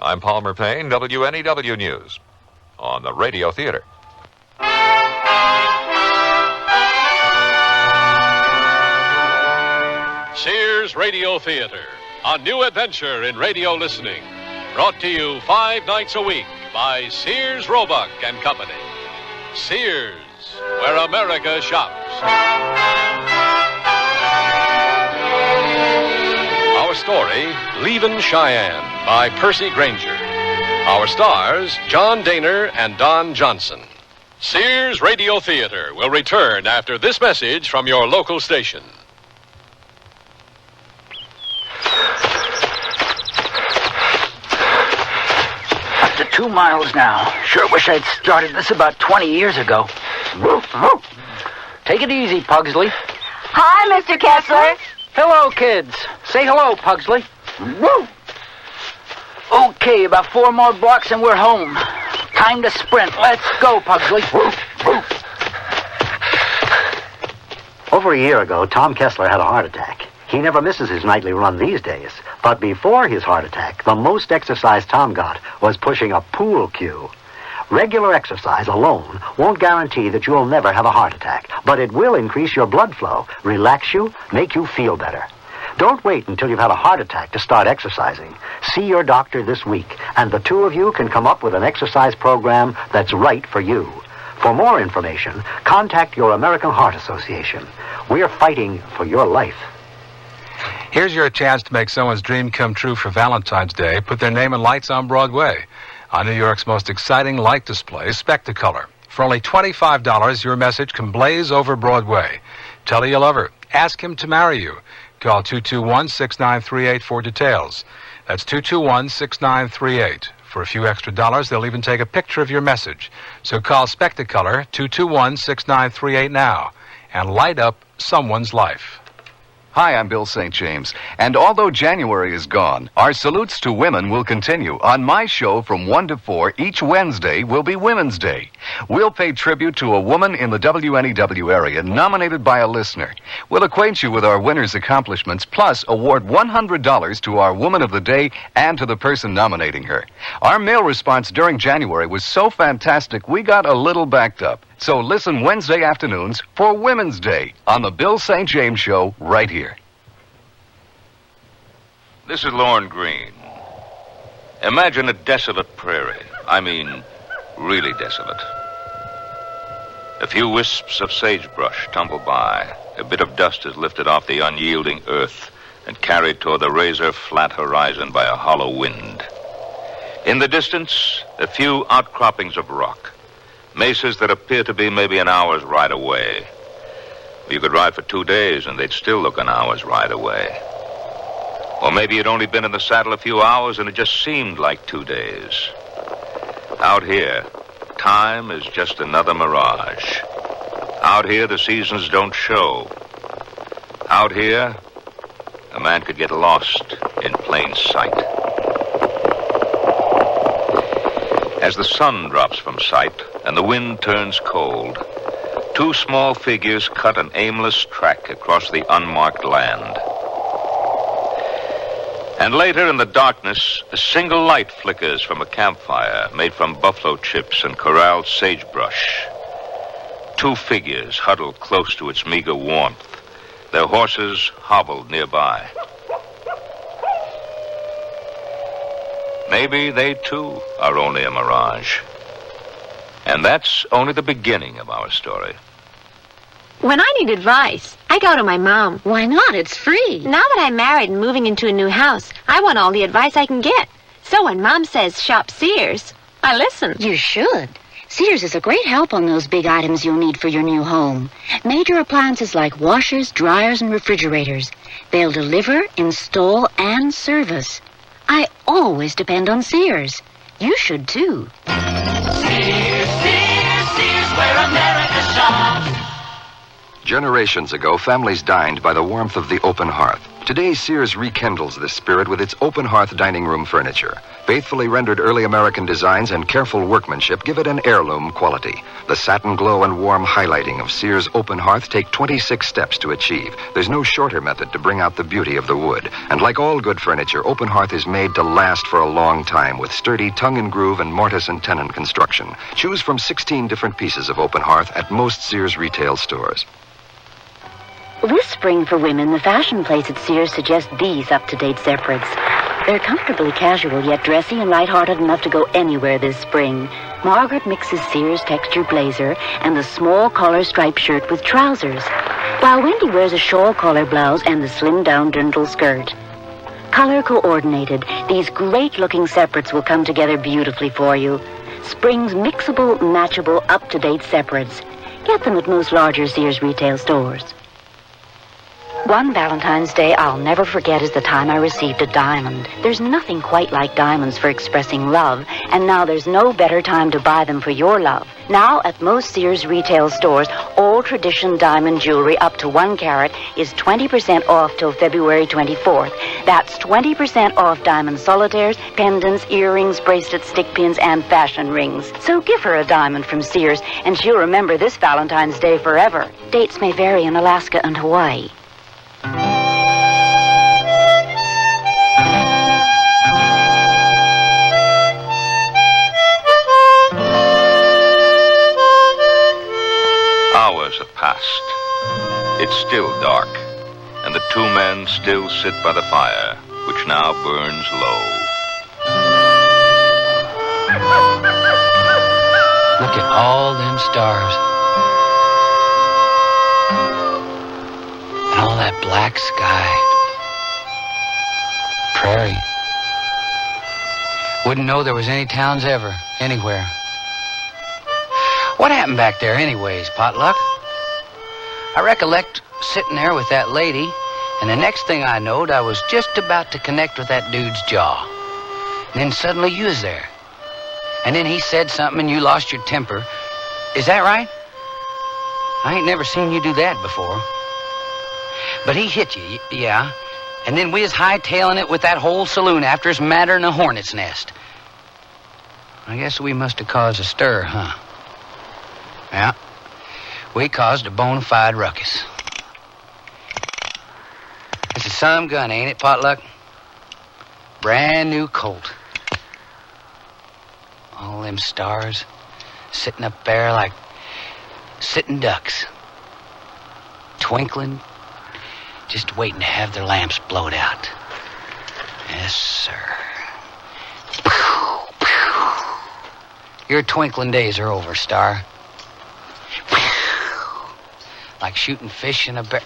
I'm Palmer Payne, WNEW News, on the Radio Theater. Sears Radio Theater, a new adventure in radio listening. Brought to you 5 nights a week by Sears Roebuck and Company. Sears, where America shops. Our story, Leavin, Cheyenne, by Percy Granger. Our stars, John Daner and Don Johnson. Sears Radio Theater will return after this message from your local station. Up to 2 miles now. Sure wish I'd started this about 20 years ago. Take it easy, Pugsley. Hi, Mr. Kessler. Hello, kids. Say hello, Pugsley. Okay, about 4 more blocks and we're home. Time to sprint. Let's go, Pugsley. Over a year ago, Tom Kessler had a heart attack. He never misses his nightly run these days. But before his heart attack, the most exercise Tom got was pushing a pool cue. Regular exercise alone won't guarantee that you'll never have a heart attack, but it will increase your blood flow, relax you, make you feel better. Don't wait until you've had a heart attack to start exercising. See your doctor this week, and the two of you can come up with an exercise program that's right for you. For more information, contact your American Heart Association. We're fighting for your life. Here's your chance to make someone's dream come true for Valentine's Day. Put their name in lights on Broadway. On New York's most exciting light display, Spectacolor. For only $25, your message can blaze over Broadway. Tell her you love her. Ask him to marry you. Call 221-6938 for details. That's 221-6938. For a few extra dollars, they'll even take a picture of your message. So call Spectacolor 221-6938 now and light up someone's life. Hi, I'm Bill St. James, and although January is gone, our salutes to women will continue. On my show from 1 to 4, each Wednesday will be Women's Day. We'll pay tribute to a woman in the WNEW area nominated by a listener. We'll acquaint you with our winner's accomplishments, plus award $100 to our Woman of the Day and to the person nominating her. Our mail response during January was so fantastic, we got a little backed up. So listen Wednesday afternoons for Women's Day on the Bill St. James Show right here. This is Lorne Green. Imagine a desolate prairie. I mean, really desolate. A few wisps of sagebrush tumble by. A bit of dust is lifted off the unyielding earth and carried toward the razor-flat horizon by a hollow wind. In the distance, a few outcroppings of rock. Mesas that appear to be maybe an hour's ride away. You could ride for 2 days and they'd still look an hour's ride away. Or maybe you'd only been in the saddle a few hours and it just seemed like 2 days. Out here, time is just another mirage. Out here, the seasons don't show. Out here, a man could get lost in plain sight. As the sun drops from sight and the wind turns cold, 2 small figures cut an aimless track across the unmarked land. And later in the darkness, a single light flickers from a campfire made from buffalo chips and corralled sagebrush. 2 figures huddled close to its meager warmth, their horses hobbled nearby. Maybe they, too, are only a mirage. And that's only the beginning of our story. When I need advice, I go to my mom. Why not? It's free. Now that I'm married and moving into a new house, I want all the advice I can get. So when Mom says shop Sears, I listen. You should. Sears is a great help on those big items you'll need for your new home. Major appliances like washers, dryers, and refrigerators. They'll deliver, install, and service. I always depend on Sears. You should, too. Sears, Sears, Sears, where America shops. Generations ago, families dined by the warmth of the open hearth. Today, Sears rekindles this spirit with its open hearth dining room furniture. Faithfully rendered early American designs and careful workmanship give it an heirloom quality. The satin glow and warm highlighting of Sears open hearth take 26 steps to achieve. There's no shorter method to bring out the beauty of the wood. And like all good furniture, open hearth is made to last for a long time with sturdy tongue and groove and mortise and tenon construction. Choose from 16 different pieces of open hearth at most Sears retail stores. This spring for women, the fashion place at Sears suggests these up-to-date separates. They're comfortably casual, yet dressy and lighthearted enough to go anywhere this spring. Margaret mixes Sears texture blazer and the small collar striped shirt with trousers, while Wendy wears a shawl collar blouse and the slimmed-down dirndl skirt. Color coordinated, these great-looking separates will come together beautifully for you. Spring's mixable, matchable, up-to-date separates. Get them at most larger Sears retail stores. One Valentine's Day I'll never forget is the time I received a diamond. There's nothing quite like diamonds for expressing love, and now there's no better time to buy them for your love. Now, at most Sears retail stores, all tradition diamond jewelry up to 1 carat is 20% off till February 24th. That's 20% off diamond solitaires, pendants, earrings, bracelets, stick pins, and fashion rings. So give her a diamond from Sears, and she'll remember this Valentine's Day forever. Dates may vary in Alaska and Hawaii. Hours have passed. It's still dark, and the two men still sit by the fire, which now burns low. Look at all them stars. And all that black sky. Prairie. Wouldn't know there was any towns ever, anywhere. What happened back there anyways, Potluck? I recollect sitting there with that lady, and the next thing I knowed, I was just about to connect with that dude's jaw. And then suddenly you was there. And then he said something and you lost your temper. Is that right? I ain't never seen you do that before. But he hit you, yeah. And then we was hightailing it with that whole saloon after us madder than a hornet's nest. I guess we must have caused a stir, huh? Yeah. We caused a bona fide ruckus. It's a some gun, ain't it, Potluck? Brand new Colt. All them stars sitting up there like sitting ducks. Twinkling, just waiting to have their lamps blowed out. Yes, sir. Your twinkling days are over, Star. Like shooting fish in a bear.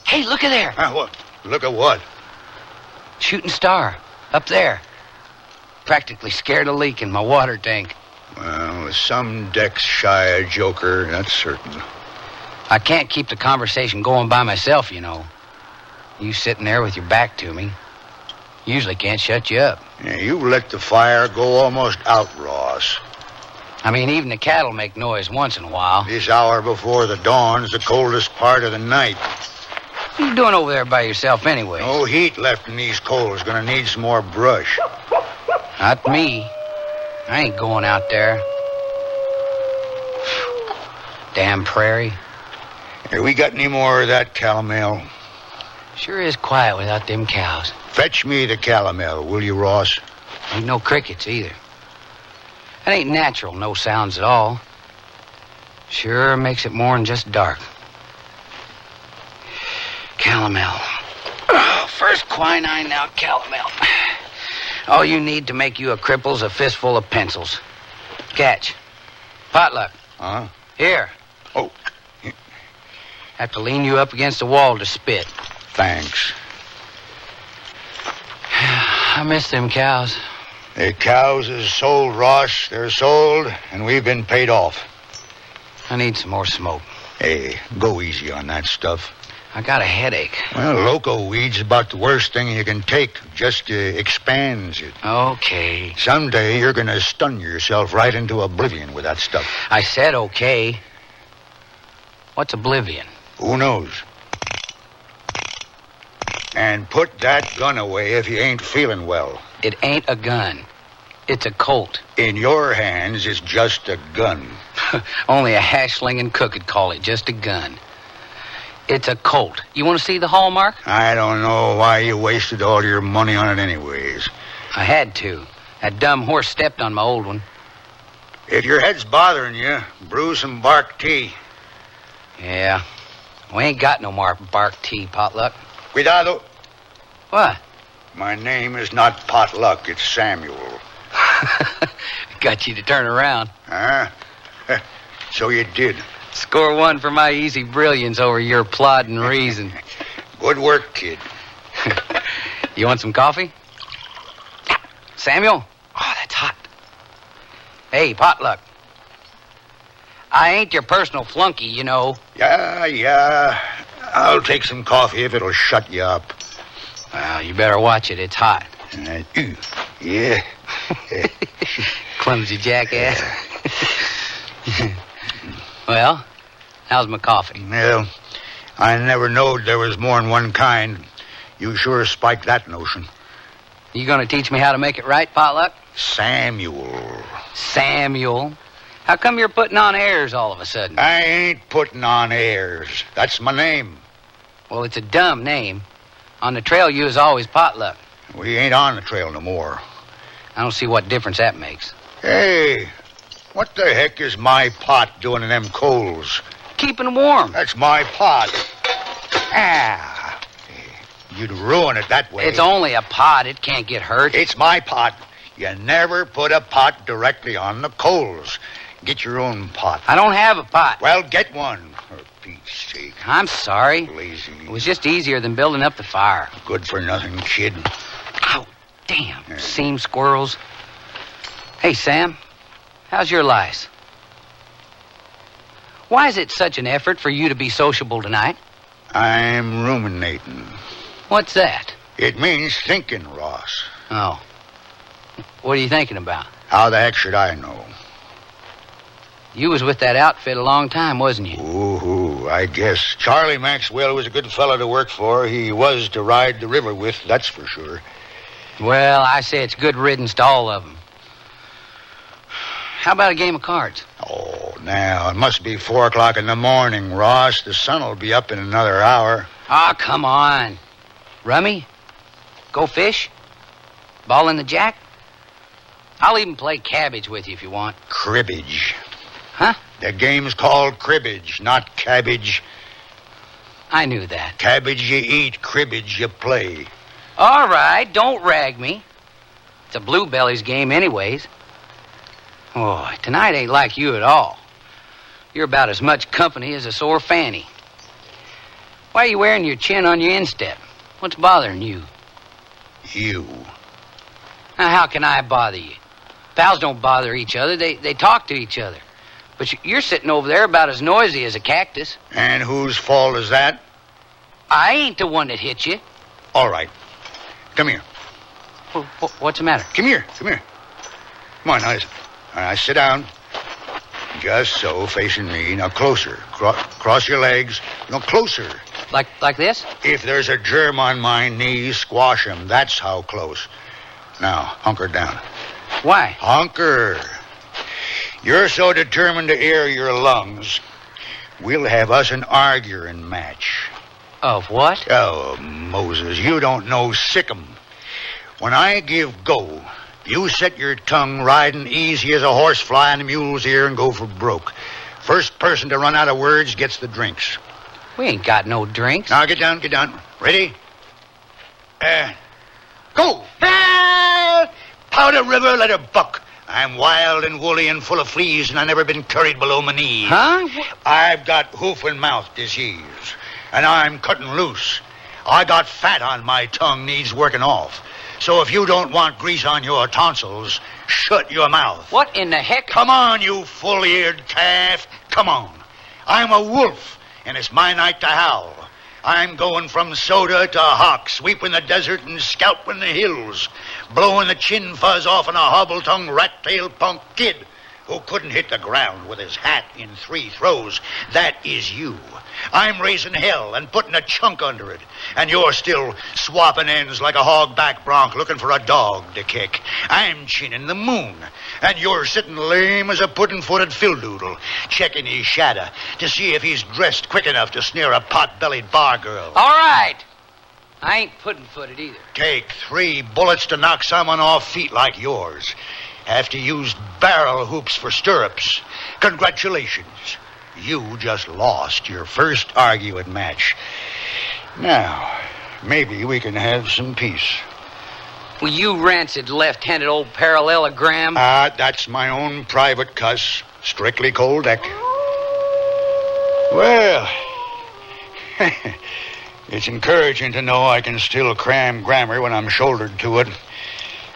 Hey, look at there. What? Look at what? Shooting Star, up there. Practically scared a leak in my water tank. Well, some decks shy a joker, that's certain. I can't keep the conversation going by myself, you know. You sitting there with your back to me. Usually can't shut you up. Yeah, you let the fire go almost out, Ross. I mean, even the cattle make noise once in a while. This hour before the dawn's the coldest part of the night. What are you doing over there by yourself anyway? No heat left in these coals. Gonna need some more brush. Not me. I ain't going out there. Damn prairie. Here, we got any more of that calomel? Sure is quiet without them cows. Fetch me the calomel, will you, Ross? Ain't no crickets either. That ain't natural, no sounds at all. Sure makes it more than just dark. Calomel. Oh, first quinine, now calomel. All you need to make you a cripple's a fistful of pencils. Catch. Potluck. Huh? Here. Oh. Have to lean you up against the wall to spit. Thanks. I miss them cows. The cows is sold, Ross. They're sold, and we've been paid off. I need some more smoke. Hey, go easy on that stuff. I got a headache. Well, loco weed's about the worst thing you can take. Just expands it. Okay. Someday you're gonna stun yourself right into oblivion with that stuff. I said okay. What's oblivion? Who knows? And put that gun away if you ain't feeling well. It ain't a gun. It's a Colt. In your hands, it's just a gun. Only a hash-slinging cook could call it just a gun. It's a Colt. You want to see the hallmark? I don't know why you wasted all your money on it anyways. I had to. That dumb horse stepped on my old one. If your head's bothering you, brew some bark tea. Yeah. We ain't got no more bark tea, Potluck. Cuidado. What? My name is not Potluck, it's Samuel. Got you to turn around. Huh? So you did. Score one for my easy brilliance over your plodding reason. Good work, kid. You want some coffee? Samuel? Oh, that's hot. Hey, Potluck. I ain't your personal flunky, you know. Yeah. I'll take some coffee if it'll shut you up. Well, you better watch it. It's hot. Yeah. Clumsy jackass. Well, how's my coffee? Well, I never knowed there was more than one kind. You sure spiked that notion. You gonna teach me how to make it right, Potluck? Samuel. Samuel? How come you're putting on airs all of a sudden? I ain't putting on airs. That's my name. Well, it's a dumb name. On the trail, you was always Potluck. We ain't on the trail no more. I don't see what difference that makes. Hey, what the heck is my pot doing in them coals? Keeping warm. That's my pot. You'd ruin it that way. It's only a pot. It can't get hurt. It's my pot. You never put a pot directly on the coals. Get your own pot. I don't have a pot. Well, get one, for Pete's sake. I'm sorry. Lazy. It was just easier than building up the fire. Good for nothing, kid. Ow, damn. Seam squirrels. Hey, Sam. How's your lice? Why is it such an effort for you to be sociable tonight? I'm ruminating. What's that? It means thinking, Ross. Oh. What are you thinking about? How the heck should I know? You was with that outfit a long time, wasn't you? Ooh, I guess. Charlie Maxwell was a good fellow to work for. He was to ride the river with, that's for sure. Well, I say it's good riddance to all of them. How about a game of cards? Oh, now, it must be 4 o'clock in the morning, Ross. The sun will be up in another hour. Ah, come on. Rummy? Go fish? Ball in the jack? I'll even play cabbage with you if you want. Cribbage. Huh? The game's called cribbage, not cabbage. I knew that. Cabbage you eat, cribbage you play. All right, don't rag me. It's a bluebellies game anyways. Oh, tonight ain't like you at all. You're about as much company as a sore fanny. Why are you wearing your chin on your instep? What's bothering you? You. Now, how can I bother you? Pals don't bother each other. They talk to each other. But you're sitting over there about as noisy as a cactus. And whose fault is that? I ain't the one that hit you. All right. Come here. What's the matter? Come here. Come on, now listen. All right, sit down. Just so, facing me. Now, closer. Cross your legs. No, closer. Like this? If there's a germ on my knee, squash him. That's how close. Now, hunker down. Why? Hunker. You're so determined to air your lungs, we'll have us an arguing match. Of what? Oh, Moses, you don't know sickum. When I give go, you set your tongue riding easy as a horsefly in a mule's ear and go for broke. First person to run out of words gets the drinks. We ain't got no drinks. Now, get down. Ready? Go! Powder river, let her buck. I'm wild and woolly and full of fleas, and I've never been curried below my knees. Huh? I've got hoof and mouth disease, and I'm cutting loose. I got fat on my tongue, needs working off. So if you don't want grease on your tonsils, shut your mouth. What in the heck? Come on, you full-eared calf. Come on. I'm a wolf, and it's my night to howl. I'm going from soda to hawk, sweeping the desert and scalping the hills, blowing the chin fuzz off on a hobble-tongued rat-tailed punk kid who couldn't hit the ground with his hat in 3 throws. That is you. I'm raising hell and putting a chunk under it. And you're still swapping ends like a hogback bronc looking for a dog to kick. I'm chinning the moon. And you're sitting lame as a puddin'-footed fildoodle, checking his shadow to see if he's dressed quick enough to snare a pot-bellied bar girl. All right. I ain't puddin'-footed either. Take 3 bullets to knock someone off feet like yours. Have to use barrel hoops for stirrups. Congratulations. You just lost your first arguing match. Now, maybe we can have some peace. Well, you rancid left-handed old parallelogram. That's my own private cuss. Strictly cold deck. Well, it's encouraging to know I can still cram grammar when I'm shouldered to it.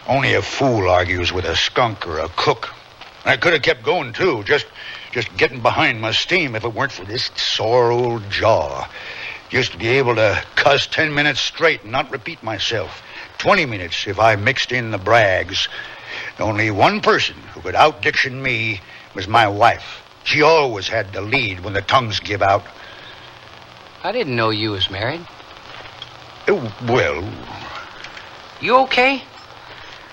Only a fool argues with a skunk or a cook. I could have kept going, too, just getting behind my steam if it weren't for this sore old jaw. Used to be able to cuss 10 minutes straight and not repeat myself. 20 minutes if I mixed in the brags. Only one person who could out-diction me was my wife. She always had the lead when the tongues give out. I didn't know you was married. Well... You okay?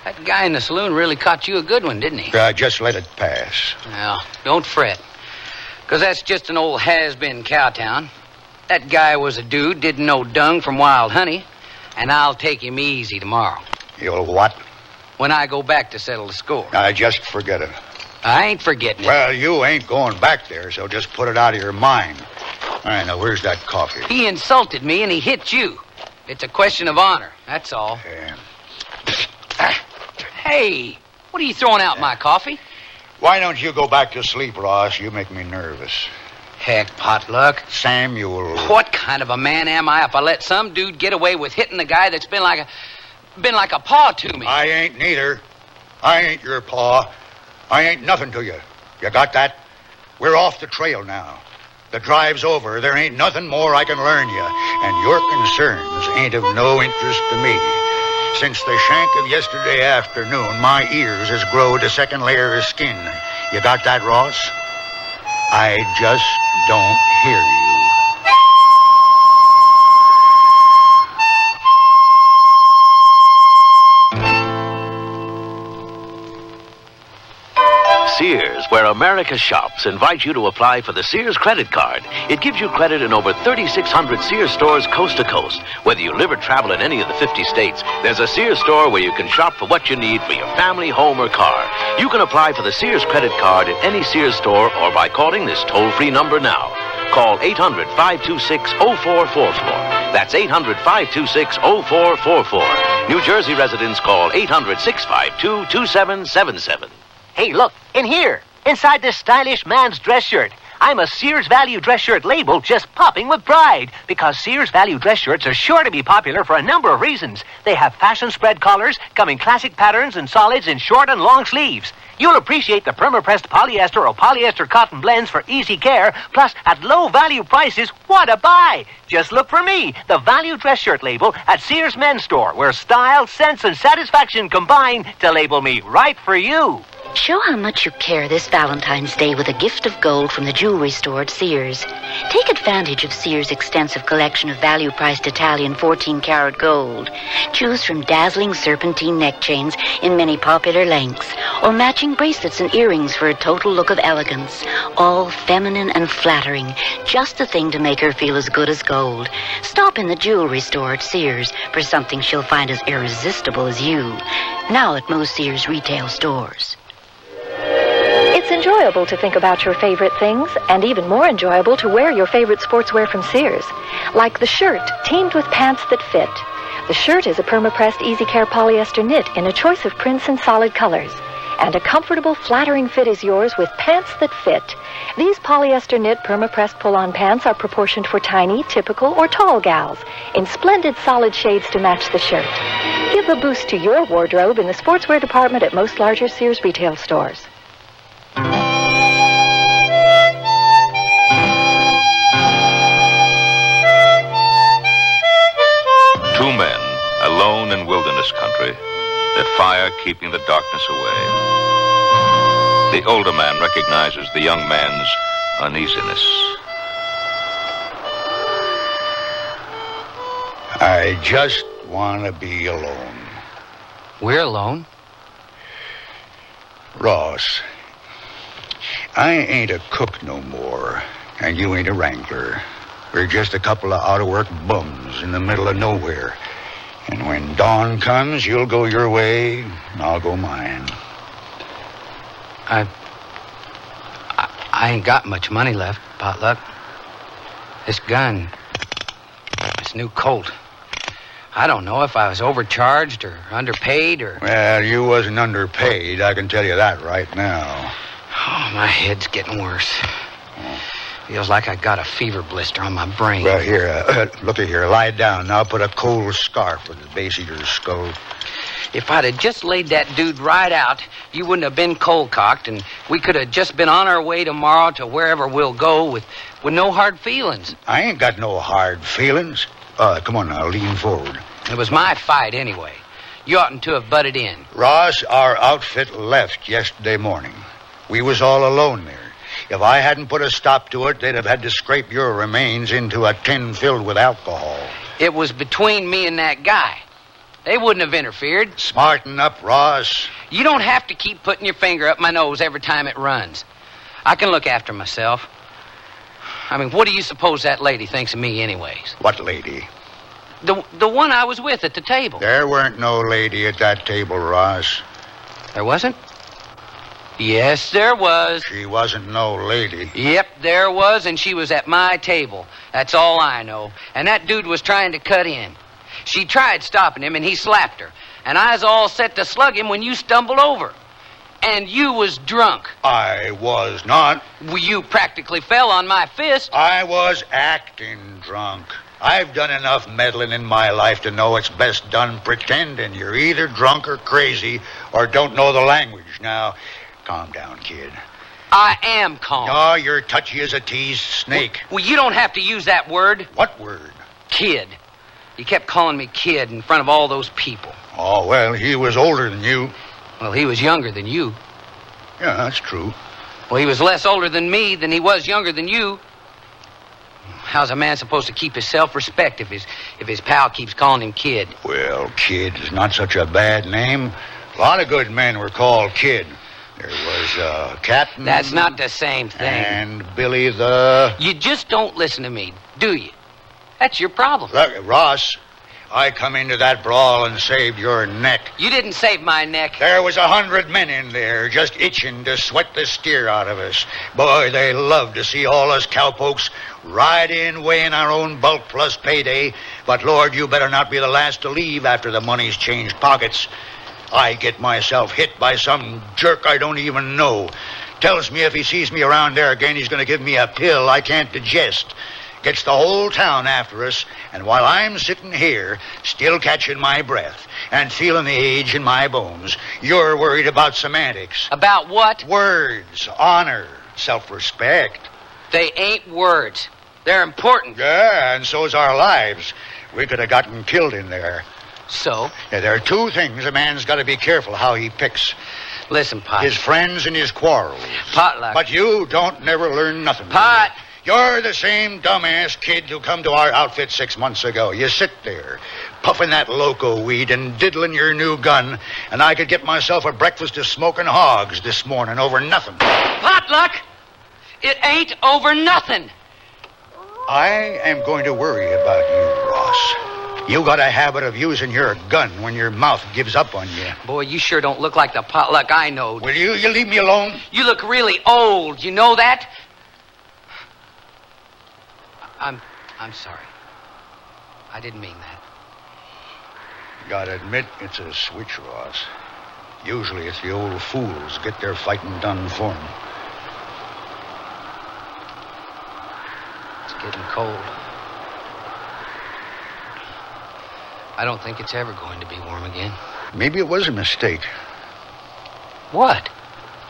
That guy in the saloon really caught you a good one, didn't he? Just let it pass. Well, don't fret. Because that's just an old has-been cowtown. That guy was a dude, didn't know dung from wild honey. And I'll take him easy tomorrow. You'll what? When I go back to settle the score. Just forget it. I ain't forgetting it. Well, you ain't going back there, so just put it out of your mind. All right, now, where's that coffee? He insulted me and he hit you. It's a question of honor, that's all. Hey, what are you throwing out my coffee? Why don't you go back to sleep, Ross? You make me nervous. Heck, Potluck. Samuel. What kind of a man am I if I let some dude get away with hitting the guy that's been like a paw to me? I ain't neither. I ain't your paw. I ain't nothing to you. You got that? We're off the trail now. The drive's over. There ain't nothing more I can learn you. And your concerns ain't of no interest to me. Since the shank of yesterday afternoon, my ears has growed a second layer of skin. You got that, Ross? I just don't hear you. Sears, where America shops, invites you to apply for the Sears credit card. It gives you credit in over 3,600 Sears stores coast to coast. Whether you live or travel in any of the 50 states, there's a Sears store where you can shop for what you need for your family, home, or car. You can apply for the Sears credit card at any Sears store or by calling this toll-free number now. Call 800-526-0444. That's 800-526-0444. New Jersey residents call 800-652-2777. Hey, look, in here, inside this stylish man's dress shirt. I'm a Sears Value dress shirt label just popping with pride because Sears Value dress shirts are sure to be popular for a number of reasons. They have fashion spread collars, come in classic patterns and solids in short and long sleeves. You'll appreciate the perma-pressed polyester or polyester cotton blends for easy care, plus at low value prices, what a buy! Just look for me, the Value dress shirt label at Sears Men's Store, where style, sense, and satisfaction combine to label me right for you. Show how much you care this Valentine's Day with a gift of gold from the jewelry store at Sears. Take advantage of Sears' extensive collection of value-priced Italian 14-karat gold. Choose from dazzling serpentine neck chains in many popular lengths, or matching bracelets and earrings for a total look of elegance. All feminine and flattering, just the thing to make her feel as good as gold. Stop in the jewelry store at Sears for something she'll find as irresistible as you. Now at most Sears retail stores. It's enjoyable to think about your favorite things, and even more enjoyable to wear your favorite sportswear from Sears. Like the shirt, teamed with pants that fit. The shirt is a perma-pressed easy care polyester knit in a choice of prints and solid colors. And a comfortable, flattering fit is yours with pants that fit. These polyester knit perma-pressed pull-on pants are proportioned for tiny, typical, or tall gals in splendid solid shades to match the shirt. Give a boost to your wardrobe in the sportswear department at most larger Sears retail stores. Two men, alone in wilderness country, their fire keeping the darkness away. The older man recognizes the young man's uneasiness. I just want to be alone. We're alone. Ross, I ain't a cook no more, and you ain't a wrangler. We're just a couple of out-of-work bums in the middle of nowhere. And when dawn comes, you'll go your way, and I'll go mine. I ain't got much money left, Potluck. This gun, this new Colt, I don't know if I was overcharged or underpaid or... Well, you wasn't underpaid, I can tell you that right now. Oh, my head's getting worse. Feels like I got a fever blister on my brain. Well, here, looky here. Lie down. Now put a cold scarf at the base of your skull. If I'd have just laid that dude right out, you wouldn't have been cold-cocked, and we could have just been on our way tomorrow to wherever we'll go with no hard feelings. I ain't got no hard feelings. Come on now, lean forward. It was my fight anyway. You oughtn't to have butted in. Ross, our outfit left yesterday morning. We was all alone there. If I hadn't put a stop to it, they'd have had to scrape your remains into a tin filled with alcohol. It was between me and that guy. They wouldn't have interfered. Smarten up, Ross. You don't have to keep putting your finger up my nose every time it runs. I can look after myself. I mean, what do you suppose that lady thinks of me anyways? What lady? The one I was with at the table. There weren't no lady at that table, Ross. There wasn't? Yes, there was. She wasn't no lady. Yep, there was, and she was at my table. That's all I know. And that dude was trying to cut in. She tried stopping him, and he slapped her. And I was all set to slug him when you stumbled over. And you was drunk. I was not. Well, you practically fell on my fist. I was acting drunk. I've done enough meddling in my life to know it's best done pretending you're either drunk or crazy or don't know the language. Now, calm down, kid. I am calm. No, you're touchy as a teased snake. Well, you don't have to use that word. What word? Kid. You kept calling me kid in front of all those people. Oh, well, he was older than you. Well, he was younger than you. Yeah, that's true. Well, he was less older than me than he was younger than you. How's a man supposed to keep his self-respect if his pal keeps calling him kid? Well, kid is not such a bad name. A lot of good men were called kid. There was Captain... That's not the same thing. And Billy the... You just don't listen to me, do you? That's your problem. Look, Ross, I come into that brawl and saved your neck. You didn't save my neck. There was 100 men in there just itching to sweat the steer out of us. Boy, they love to see all us cowpokes ride in weighing our own bulk plus payday. But, Lord, you better not be the last to leave after the money's changed pockets. I get myself hit by some jerk I don't even know. Tells me if he sees me around there again, he's going to give me a pill I can't digest. Gets the whole town after us, and while I'm sitting here, still catching my breath and feeling the age in my bones, you're worried about semantics. About what? Words, honor, self-respect. They ain't words. They're important. Yeah, and so's our lives. We could have gotten killed in there. So? Yeah, there are two things a man's got to be careful how he picks. Listen, Pot. His friends and his quarrels. Potluck. But you don't never learn nothing. Pot. You're the same dumbass kid who come to our outfit 6 months ago. You sit there, puffing that loco weed and diddling your new gun, and I could get myself a breakfast of smoking hogs this morning over nothing. Potluck! It ain't over nothing. I am going to worry about you, Ross. You got a habit of using your gun when your mouth gives up on you. Boy, you sure don't look like the Potluck I know. Will you leave me alone? You look really old. You know that? I'm sorry. I didn't mean that. Gotta admit, it's a switch, Ross. Usually it's the old fools get their fighting done for 'em. It's getting cold. I don't think it's ever going to be warm again. Maybe it was a mistake. What?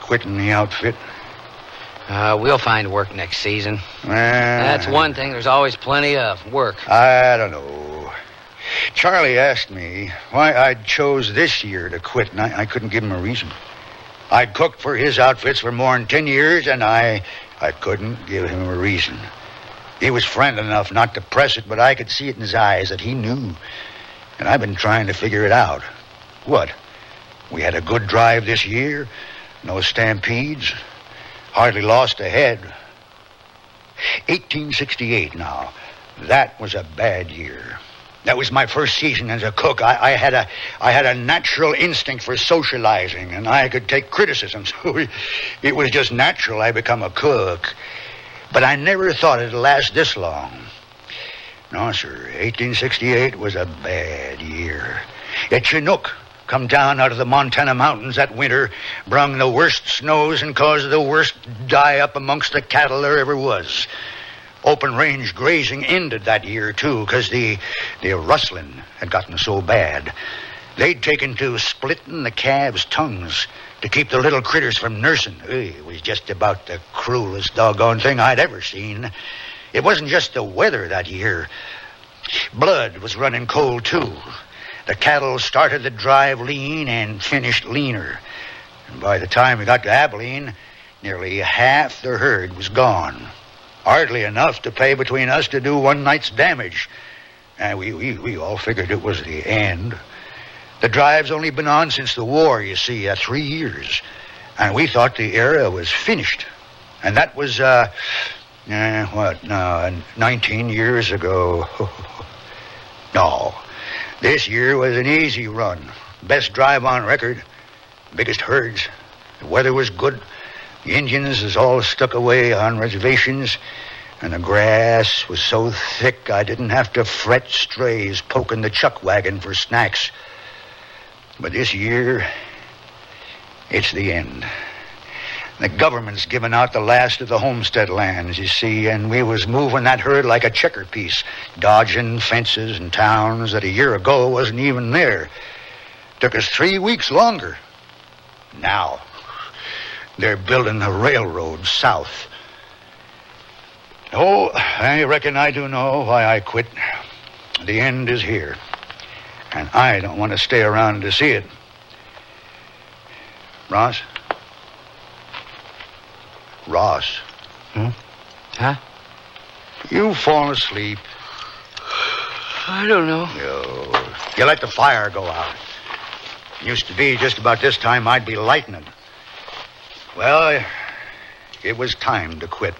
Quitting the outfit. We'll find work next season. That's one thing. There's always plenty of work. I don't know. Charlie asked me why I chose this year to quit, and I couldn't give him a reason. I cooked for his outfits for more than 10 years, and I couldn't give him a reason. He was friendly enough not to press it, but I could see it in his eyes that he knew. And I've been trying to figure it out. What? We had a good drive this year. No stampedes. Hardly lost a head. 1868 now. That was a bad year. That was my first season as a cook. I had a natural instinct for socializing, and I could take criticism. So it was just natural I become a cook. But I never thought it'd last this long. No, sir. 1868 was a bad year. A Chinook come down out of the Montana mountains that winter, brung the worst snows and caused the worst die-up amongst the cattle there ever was. Open range grazing ended that year, too, because the rustling had gotten so bad. They'd taken to splitting the calves' tongues to keep the little critters from nursing. It was just about the cruelest doggone thing I'd ever seen. It wasn't just the weather that year. Blood was running cold, too. The cattle started the drive lean and finished leaner. And by the time we got to Abilene, nearly half the herd was gone. Hardly enough to pay between us to do one night's damage. And we all figured it was the end. The drive's only been on since the war, you see, 3 years. And we thought the era was finished. And that was, 19 years ago. No, this year was an easy run. Best drive on record. Biggest herds. The weather was good. The Indians is all stuck away on reservations, and the grass was so thick I didn't have to fret strays poking the chuck wagon for snacks. But this year, it's the end. The government's given out the last of the homestead lands, you see, and we was moving that herd like a checker piece, dodging fences and towns that a year ago wasn't even there. Took us 3 weeks longer. Now, they're building a railroad south. Oh, I reckon I do know why I quit. The end is here. And I don't want to stay around to see it. Ross? Ross? Huh? You fallen asleep. I don't know. You let the fire go out. Used to be just about this time I'd be lighting it. Well, it was time to quit.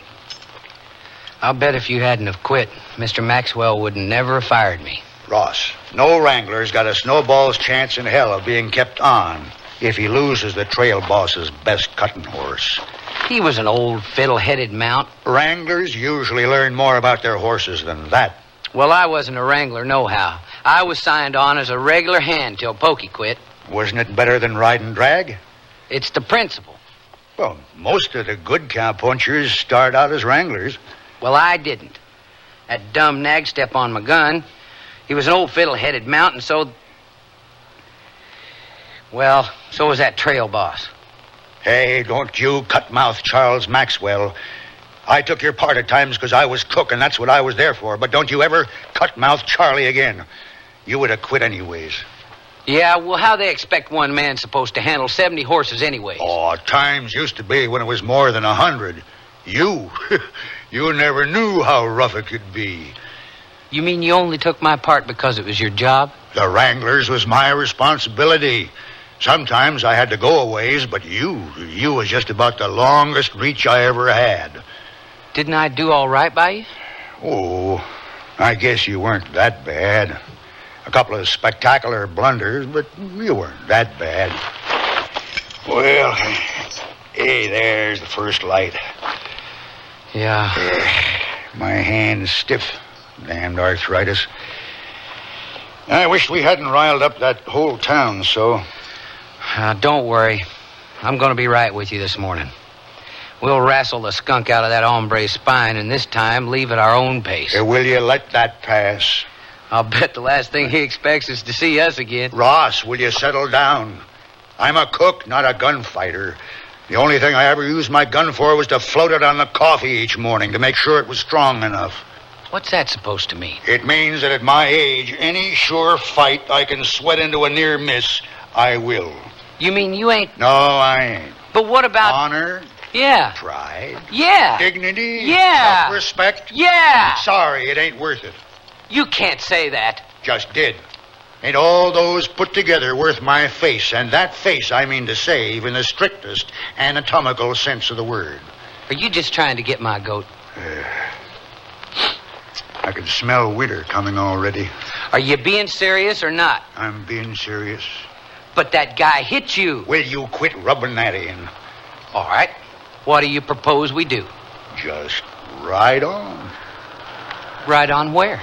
I'll bet if you hadn't have quit, Mr. Maxwell would never have fired me. Ross, no wrangler's got a snowball's chance in hell of being kept on if he loses the trail boss's best cutting horse. He was an old fiddle-headed mount. Wranglers usually learn more about their horses than that. Well, I wasn't a wrangler nohow. I was signed on as a regular hand till Pokey quit. Wasn't it better than riding drag? It's the principle. Well, most of the good cowpunchers start out as wranglers. Well, I didn't. That dumb nag stepped on my gun. He was an old fiddle-headed mount, and so... Well, so was that trail boss. Hey, don't you cut-mouth Charles Maxwell. I took your part at times because I was cook, and that's what I was there for. But don't you ever cut-mouth Charlie again. You would have quit anyways. Yeah, well, how they expect one man supposed to handle 70 horses anyways? Oh, times used to be when it was more than 100. You never knew how rough it could be. You mean you only took my part because it was your job? The wranglers was my responsibility. Sometimes I had to go a ways, but you was just about the longest reach I ever had. Didn't I do all right by you? Oh, I guess you weren't that bad. A couple of spectacular blunders, but you weren't that bad. Well, hey, there's the first light. Yeah. My hand's stiff. Damned arthritis. I wish we hadn't riled up that whole town so. Don't worry. I'm going to be right with you this morning. We'll wrestle the skunk out of that hombre's spine, and this time leave at our own pace. Will you let that pass? I'll bet the last thing he expects is to see us again. Ross, will you settle down? I'm a cook, not a gunfighter. The only thing I ever used my gun for was to float it on the coffee each morning to make sure it was strong enough. What's that supposed to mean? It means that at my age, any sure fight I can sweat into a near miss, I will. You mean you ain't... No, I ain't. But what about... Honor? Yeah. Pride? Yeah. Dignity? Yeah. Self-respect? Yeah. Sorry, it ain't worth it. You can't say that. Just did. Ain't all those put together worth my face? And that face, I mean to save in the strictest anatomical sense of the word. Are you just trying to get my goat? I can smell winter coming already. Are you being serious or not? I'm being serious. But that guy hit you. Will you quit rubbing that in? All right. What do you propose we do? Just ride on. Ride on where?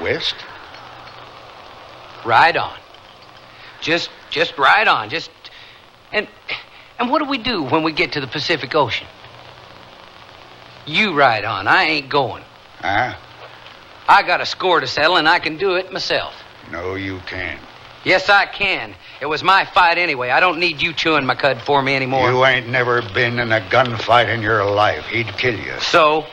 West. Ride on. Just ride on. And what do we do when we get to the Pacific Ocean? You ride on. I ain't going. Huh? I got a score to settle, and I can do it myself. No, you can't. Yes, I can. It was my fight anyway. I don't need you chewing my cud for me anymore. You ain't never been in a gunfight in your life. He'd kill you. So,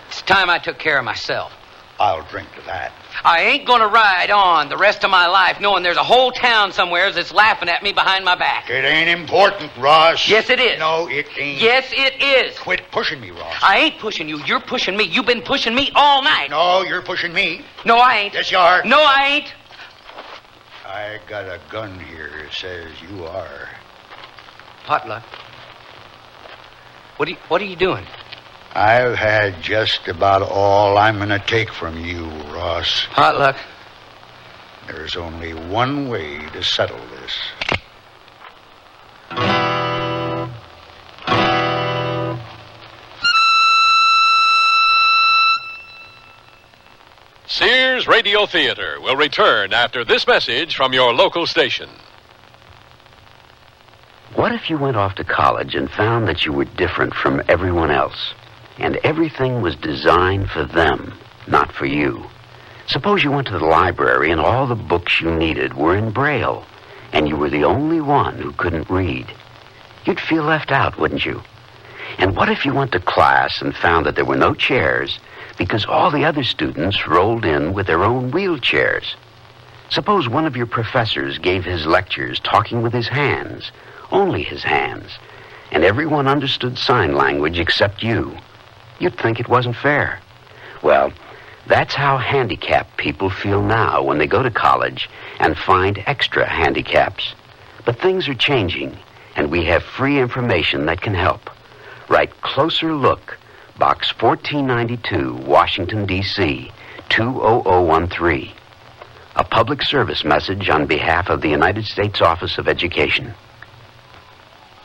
it's time I took care of myself. I'll drink to that. I ain't gonna ride on the rest of my life knowing there's a whole town somewhere that's laughing at me behind my back. It ain't important, Ross. Yes, it is. No, it ain't. Yes, it is. Quit pushing me, Ross. I ain't pushing you. You're pushing me. You've been pushing me all night. No, you're pushing me. No, I ain't. Yes, you are. No, I ain't. I got a gun here that says you are. Potluck. What are you doing? I've had just about all I'm going to take from you, Ross. Potluck. There's only one way to settle this. Sears Radio Theater will return after this message from your local station. What if you went off to college and found that you were different from everyone else, and everything was designed for them, not for you? Suppose you went to the library and all the books you needed were in Braille, and you were the only one who couldn't read. You'd feel left out, wouldn't you? And what if you went to class and found that there were no chairs because all the other students rolled in with their own wheelchairs? Suppose one of your professors gave his lectures talking with his hands, only his hands, and everyone understood sign language except you. You'd think it wasn't fair. Well, that's how handicapped people feel now when they go to college and find extra handicaps. But things are changing, and we have free information that can help. Write Closer Look, Box 1492, Washington, D.C., 20013. A public service message on behalf of the United States Office of Education.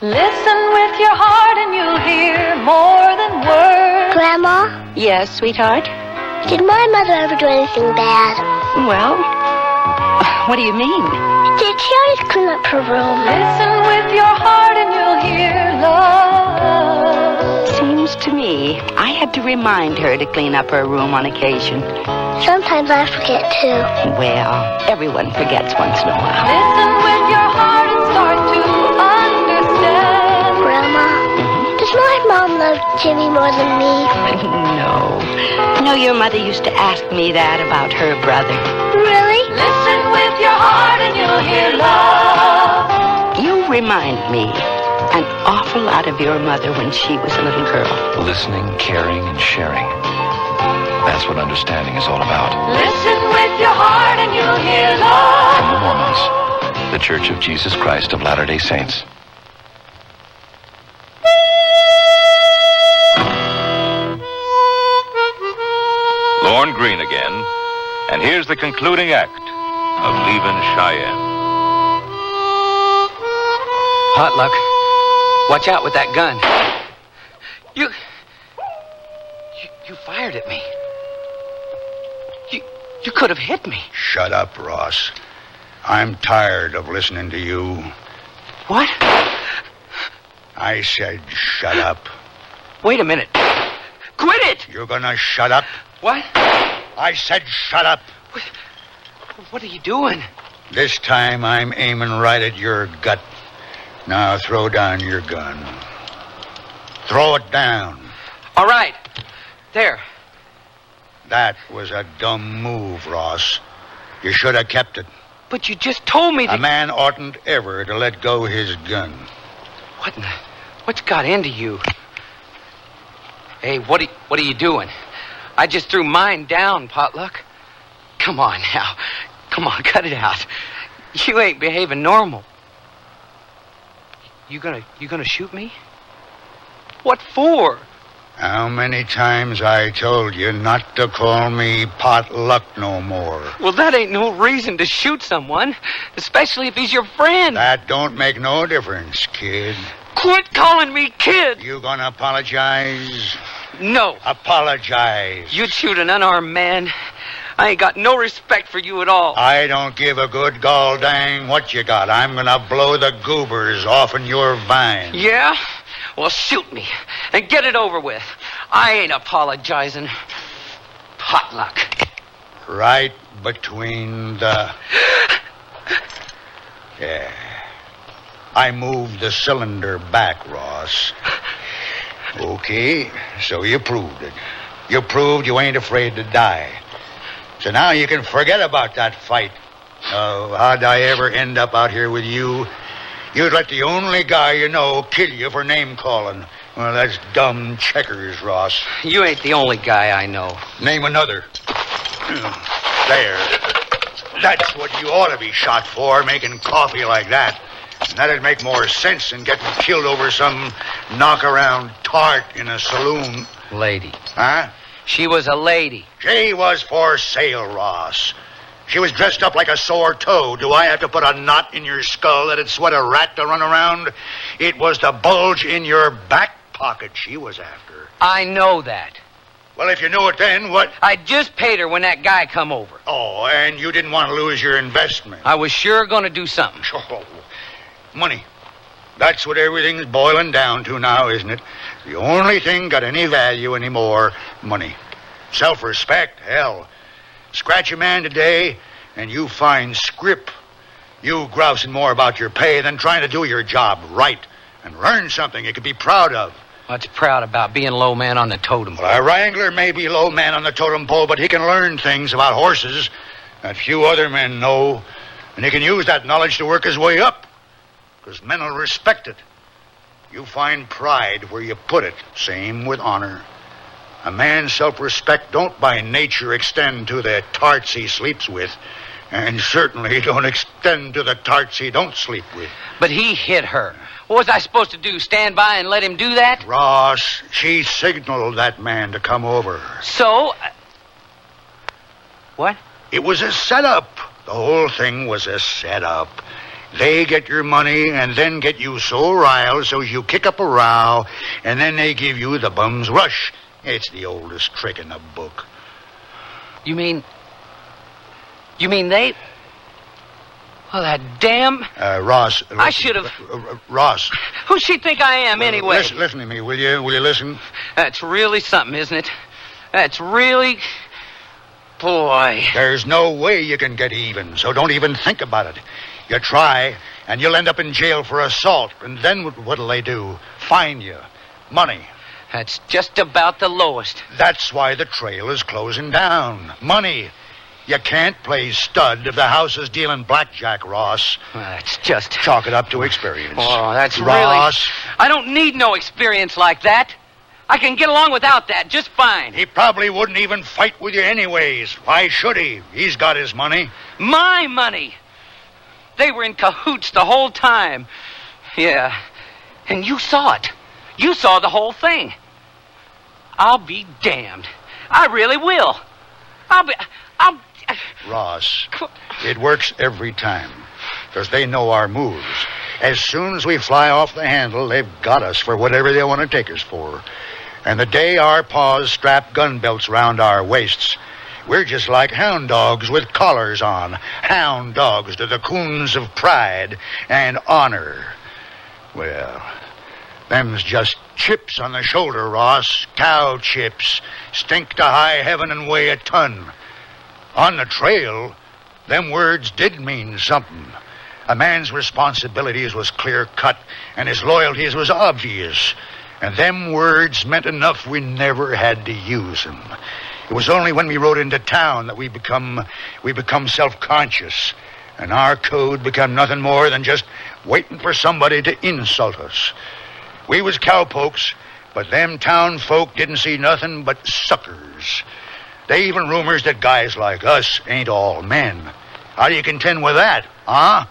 Listen with your heart and you'll hear more than words. Grandma? Yes, sweetheart? Did my mother ever do anything bad? Well, what do you mean? Did she always clean up her room? Listen with your heart and you'll hear love. Seems to me I had to remind her to clean up her room on occasion. Sometimes I forget too. Well, everyone forgets once in a while. Listen with your heart and start to understand. Grandma, does my mom love Jimmy more than me? No. You know, your mother used to ask me that about her brother. Really? Listen with your heart and you'll hear love. You remind me an awful lot of your mother when she was a little girl. Listening, caring, and sharing. That's what understanding is all about. Listen with your heart and you'll hear love. From the Mormons, the Church of Jesus Christ of Latter-day Saints. Lorne Greene again, and here's the concluding act of Leavin' Cheyenne. Potluck, watch out with that gun. You fired at me. You could have hit me. Shut up, Ross. I'm tired of listening to you. What? I said shut up. Wait a minute. Quit it! You're gonna shut up? What? I said shut up. What are you doing? This time I'm aiming right at your gut. Now throw down your gun. Throw it down. All right. There. That was a dumb move, Ross. You should have kept it. But you just told me A man oughtn't ever to let go his gun. What's got into you? Hey, what are you doing? I just threw mine down, Potluck. Come on now. Come on, cut it out. You ain't behaving normal. You gonna shoot me? What for? How many times I told you not to call me Potluck no more? Well, that ain't no reason to shoot someone, especially if he's your friend. That don't make no difference, kid. Quit calling me kid. You gonna apologize? No. Apologize. You'd shoot an unarmed man. I ain't got no respect for you at all. I don't give a good gall dang what you got. I'm gonna blow the goobers off in your vine. Yeah? Well, shoot me and get it over with. I ain't apologizing. Potluck. Right between the... Yeah. I moved the cylinder back, Ross. Okay, so you proved it. You proved you ain't afraid to die. So now you can forget about that fight. How'd I ever end up out here with you? You'd let the only guy you know kill you for name-calling. Well, that's dumb checkers, Ross. You ain't the only guy I know. Name another. There. That's what you ought to be shot for, making coffee like that. And that'd make more sense than getting killed over some knock-around tart in a saloon. Lady. Huh? She was a lady. She was for sale, Ross. She was dressed up like a sore toe. Do I have to put a knot in your skull that'd sweat a rat to run around? It was the bulge in your back pocket she was after. I know that. Well, if you knew it then, what... I just paid her when that guy come over. Oh, and you didn't want to lose your investment. I was sure going to do something. Oh, money. That's what everything's boiling down to now, isn't it? The only thing got any value anymore, money. Self-respect, hell. Scratch a man today, and you find scrip. You grousing more about your pay than trying to do your job right and learn something you could be proud of. What's proud about being low man on the totem pole? Well, a wrangler may be low man on the totem pole, but he can learn things about horses that few other men know, and he can use that knowledge to work his way up, because men will respect it. You find pride where you put it. Same with honor. A man's self-respect don't by nature extend to the tarts he sleeps with, and certainly don't extend to the tarts he don't sleep with. But he hit her. What was I supposed to do, stand by and let him do that? Ross, she signaled that man to come over. So? What? It was a setup. The whole thing was a setup. They get your money and then get you so riled so you kick up a row, and then they give you the bum's rush. It's the oldest trick in the book. You mean they... Well, that damn... Ross... Listen, I should have... Ross. Who's she think I am, anyway? Listen to me, will you? Will you listen? That's really something, isn't it? That's really... Boy. There's no way you can get even, so don't even think about it. You try, and you'll end up in jail for assault. And then what'll they do? Fine you. Money. That's just about the lowest. That's why the trail is closing down. Money. You can't play stud if the house is dealing blackjack, Ross. Well, that's just... Chalk it up to experience. Oh, that's Ross. really... I don't need no experience like that. I can get along without that just fine. He probably wouldn't even fight with you anyways. Why should he? He's got his money. My money. They were in cahoots the whole time. Yeah. And you saw it. You saw the whole thing. I'll be damned. I really will. I'll... Ross, it works every time. Because they know our moves. As soon as we fly off the handle, they've got us for whatever they want to take us for. And the day our paws strap gun belts round our waists, we're just like hound dogs with collars on. Hound dogs to the coons of pride and honor. Well, them's just chips on the shoulder, Ross. Cow chips. Stink to high heaven and weigh a ton. On the trail, them words did mean something. A man's responsibilities was clear-cut, and his loyalties was obvious. And them words meant enough we never had to use them. It was only when we rode into town that we become self-conscious. and our code become nothing more than just waiting for somebody to insult us. We was cowpokes, but them town folk didn't see nothing but suckers. They even rumors that guys like us ain't all men. How do you contend with that, huh?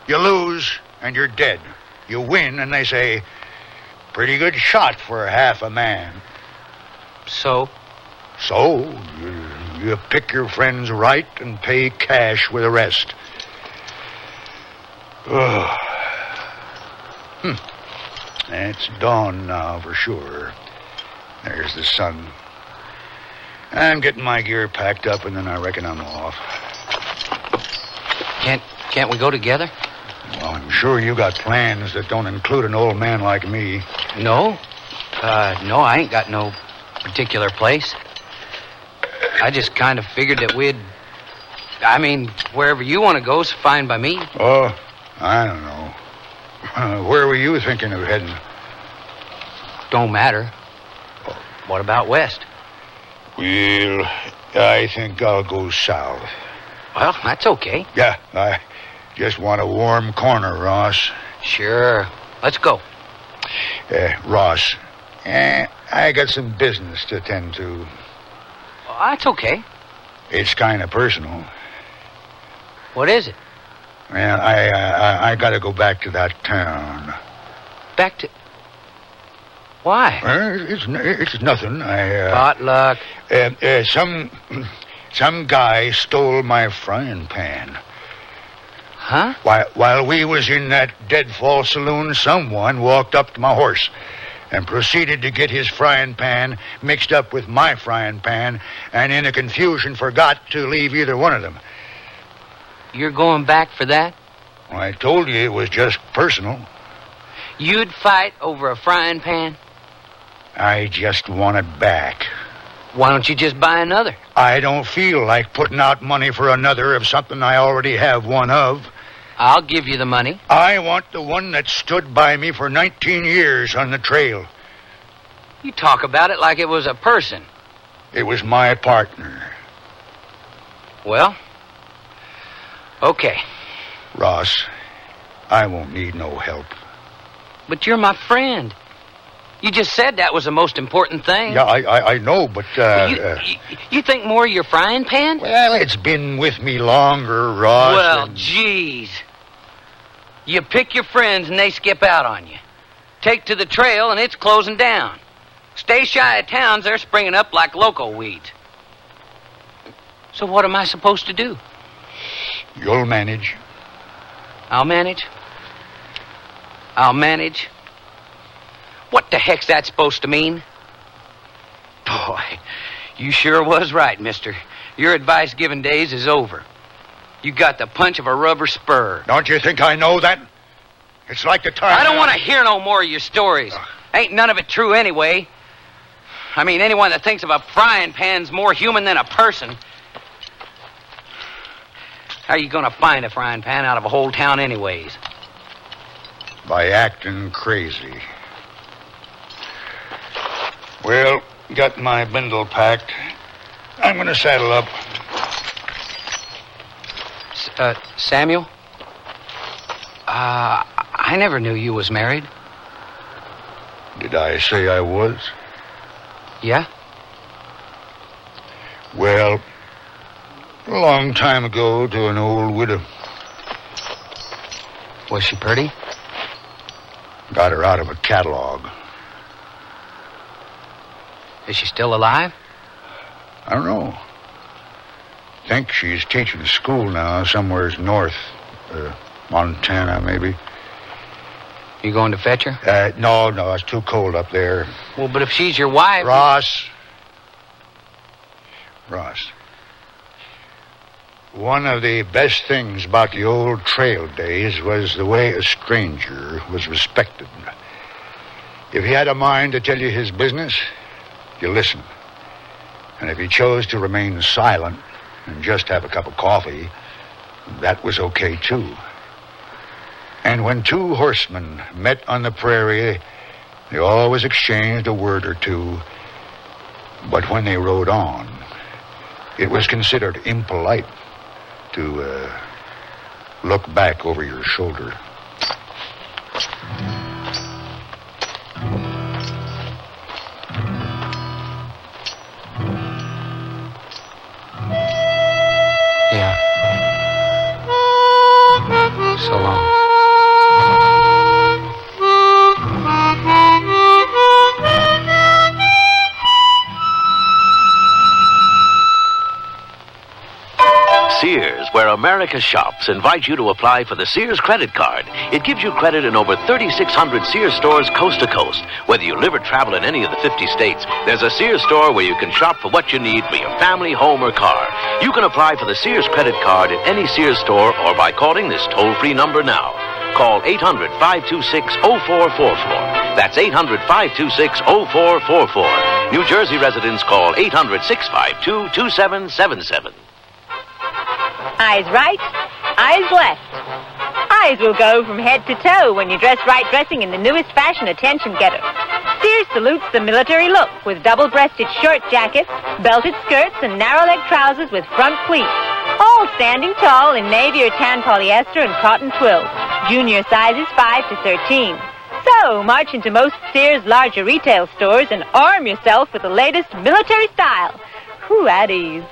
You lose, and you're dead. You win, and they say, pretty good shot for half a man. So? So, you pick your friends right and pay cash with the rest. It's dawn now for sure. There's the sun. I'm getting my gear packed up, and then I reckon I'm off. Can't we go together? Well, I'm sure you got plans that don't include an old man like me. No. No, I ain't got no particular place. I just kind of figured that wherever you want to go is fine by me. Oh, I don't know. Where were you thinking of heading? Don't matter. What about west? Well, I think I'll go south. Well, that's okay. Yeah, I just want a warm corner, Ross. Sure. Let's go. Ross, I got some business to attend to. That's okay. It's kind of personal. What is it? Well, I got to go back to that town. Back to... Why? It's nothing. Potluck. Some guy stole my frying pan. Huh? While we was in that deadfall saloon, someone walked up to my horse and proceeded to get his frying pan mixed up with my frying pan, and in a confusion forgot to leave either one of them. You're going back for that? Well, I told you it was just personal. You'd fight over a frying pan? I just want it back. Why don't you just buy another? I don't feel like putting out money for another of something I already have one of. I'll give you the money. I want the one that stood by me for 19 years on the trail. You talk about it like it was a person. It was my partner. Well, okay. Ross, I won't need no help. But you're my friend. You just said that was the most important thing. Yeah, I know, but... You think more of your frying pan? Well, it's been with me longer, Ross. Well, geez. You pick your friends and they skip out on you. Take to the trail and it's closing down. Stay shy of towns, they're springing up like loco weeds. So what am I supposed to do? You'll manage. I'll manage? I'll manage? What the heck's that supposed to mean? Boy, you sure was right, mister. Your advice-giving days is over. You got the punch of a rubber spur. Don't you think I know that? It's like the time... I don't want to hear no more of your stories. Ain't none of it true anyway. I mean, anyone that thinks of a frying pan's more human than a person. How are you going to find a frying pan out of a whole town anyways? By acting crazy. Well, got my bindle packed. I'm going to saddle up. Samuel? I never knew you was married. Did I say I was? Yeah? Well, a long time ago to an old widow. Was she pretty? Got her out of a catalog. Is she still alive? I don't know. Think she's teaching school now, somewheres north. Montana, maybe. You going to fetch her? No, it's too cold up there. Well, but if she's your wife... Ross. One of the best things about the old trail days was the way a stranger was respected. If he had a mind to tell you his business, you listened. And if he chose to remain silent and just have a cup of coffee, that was okay, too. And when two horsemen met on the prairie, they always exchanged a word or two. But when they rode on, it was considered impolite to look back over your shoulder. Yeah. So long. Sears, where America shops, invites you to apply for the Sears credit card. It gives you credit in over 3,600 Sears stores coast to coast. Whether you live or travel in any of the 50 states, there's a Sears store where you can shop for what you need for your family, home, or car. You can apply for the Sears credit card at any Sears store or by calling this toll-free number now. Call 800-526-0444. That's 800-526-0444. New Jersey residents call 800-652-2777. Eyes right, eyes left. Eyes will go from head to toe when you dress right dressing in the newest fashion attention getter. Sears salutes the military look with double-breasted short jackets, belted skirts, and narrow-leg trousers with front pleats. All standing tall in navy or tan polyester and cotton twill. Junior sizes 5 to 13. So, march into most Sears larger retail stores and arm yourself with the latest military style. Whew, at ease.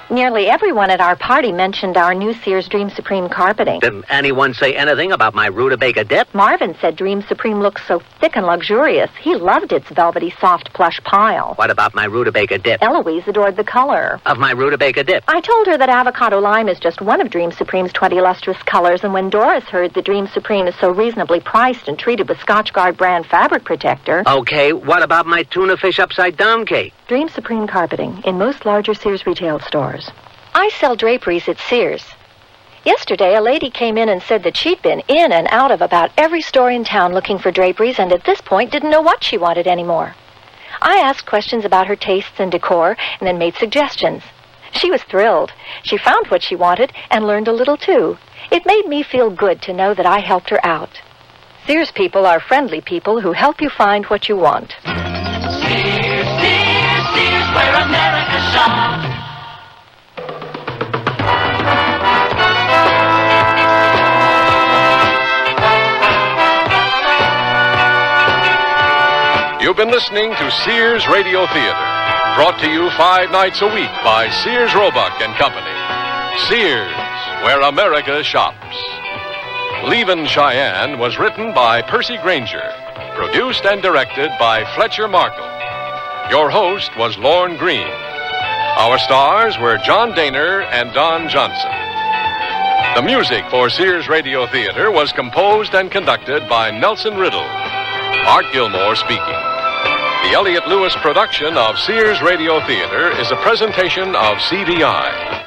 Nearly everyone at our party mentioned our new Sears Dream Supreme carpeting. Did anyone say anything about my rutabaga dip? Marvin said Dream Supreme looks so thick and luxurious. He loved its velvety, soft plush pile. What about my rutabaga dip? Eloise adored the color Of my rutabaga dip. I told her that avocado lime is just one of Dream Supreme's 20 lustrous colors, and when Doris heard that Dream Supreme is so reasonably priced and treated with Scotchgard brand fabric protector... Okay, what about my tuna fish upside down cake? Dream Supreme carpeting in most larger Sears retail stores. I sell draperies at Sears. Yesterday, a lady came in and said that she'd been in and out of about every store in town looking for draperies and at this point didn't know what she wanted anymore. I asked questions about her tastes and decor and then made suggestions. She was thrilled. She found what she wanted and learned a little too. It made me feel good to know that I helped her out. Sears people are friendly people who help you find what you want. Sears, where America shops. You've been listening to Sears Radio Theater, brought to you 5 nights a week by Sears Roebuck and Company. Sears, where America shops. Leavin, Cheyenne was written by Percy Granger, produced and directed by Fletcher Markle. Your host was Lorne Green. Our stars were John Daner and Don Johnson. The music for Sears Radio Theater was composed and conducted by Nelson Riddle. Art Gilmore speaking. The Elliott Lewis production of Sears Radio Theater is a presentation of CDI.